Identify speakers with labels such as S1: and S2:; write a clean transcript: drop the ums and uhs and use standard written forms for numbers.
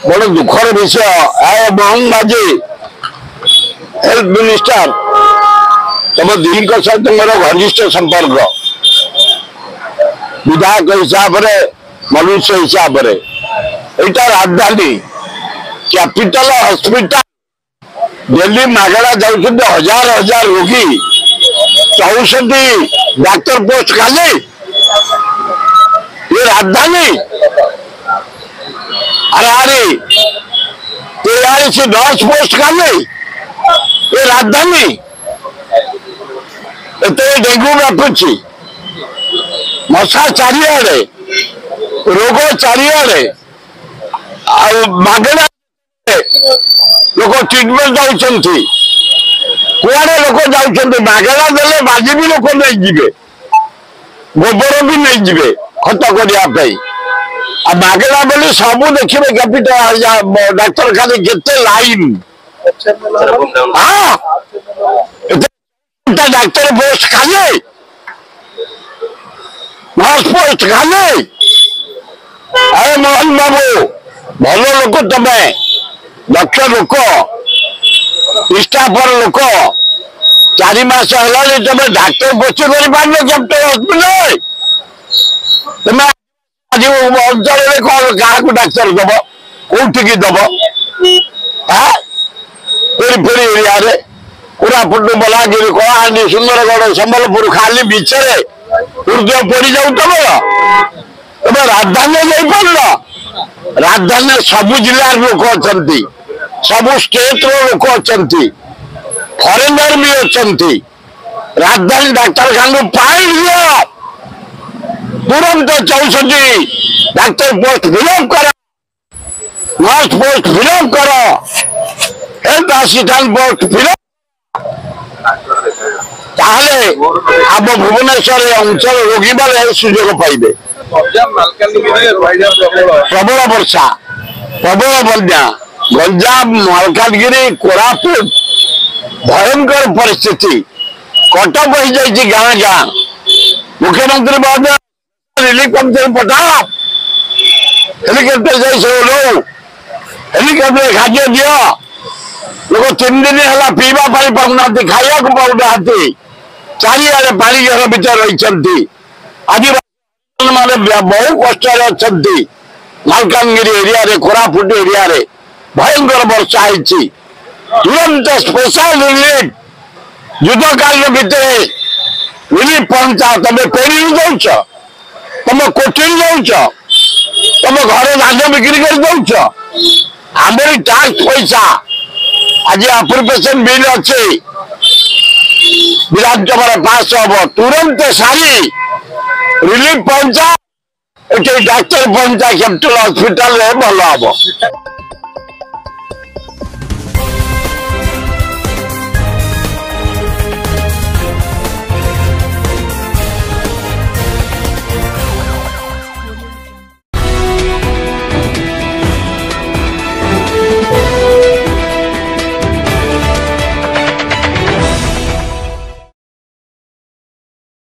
S1: बड़ दुखर विषय मोहन माझी हेल्थ मिनिस्टर तुम दी सहित मोर घनिष्ठ संपर्क विधायक हिसाब से मनुष्य हिसाब से यहाँ राजधानी कैपिटल हॉस्पिटल दिल्ली मागणा जाऊँ हजार हजार रोगी 64 डाक्तर पोस्ट खाली ये राजधानी अरे 43 नर्स पोस्ट खाली ये राजधानी डेंगू व्यापुची मशा चारिआडे रोग चारिआडे मागणा लोक ट्रिटमेंट जाऊँगी कुआड़े लोक जाऊँगी मागणा देले बाजी भी लोक नहीं जिबे गोबर भी नहीं जिबे खत करने मागणा बोली सबू देखिए कैपिटल डाक्तर खाली केते लाइन हाँ डाक्तर पोस्ट खाली नर्स पोस्ट खाली अरे मोहन बाबू भल लोक तमे दक्ष लोक निष्ठापर लोक 4 मास है तुम डाक्तर पोस्ट कर कैपिटल हॉस्पिटल तुम अंचल क्या डाक्तर दब कौटिक दब पेरीफेरी एरिया कोरापुट बलांगीर कलाहांडी सुंदरगढ़ संबलपुर खाली बीचरे हृदय पड़ जाऊ तुम राजधानी नहीं पार राजधानी सबू जिलार लोक अच्छा सबू स्टेट लोक अच्छा फरेनर भी अच्छा राजधानी डाक्तखाना पाई दियो तुरंत 64 डाक्तर पोस्ट विलोप कर नर्स पोस्ट विलोप कर हेल्थ असिस्टेंट पोस्ट विलोप आम भुवनेश्वर अंचल रोगी मैंने सुजोग पाइबे प्रबल वर्षा प्रबल बन्या गंजाम मालकानगिरी कोरापुट भयंकर परिस्थिति कटक हो जाए गाँ गाँ मुख्यमंत्री महोदय रिलीफ कमिटी पठाओ हेलिकप्टर जाए हेलिकप्टर खाद्य दियो लोग 3 दिन है पीवा पाऊना खाया पाऊना चारिआडे पानी घर भर रही आदिवासी बहु कष्ट अच्छा मालकानगिरी एरिया कोरापुट एरिया भयंकर वर्षा है तुरंत स्पेशल रिलीफ युद्धकाल भितर रिलीफ पहुंचा तुम पेरी दौच तुम कोठी दौच तुम घर धान बिक्री कर दौच आमरी टैक्स पैसा आज अप्रोप्रिएशन बिल अच्छे विधानसभा पास हम तुरंत सारी रिलीफ पहुंचा डाक्तर पहुंचा कैपिटल हॉस्पिटल भल हम।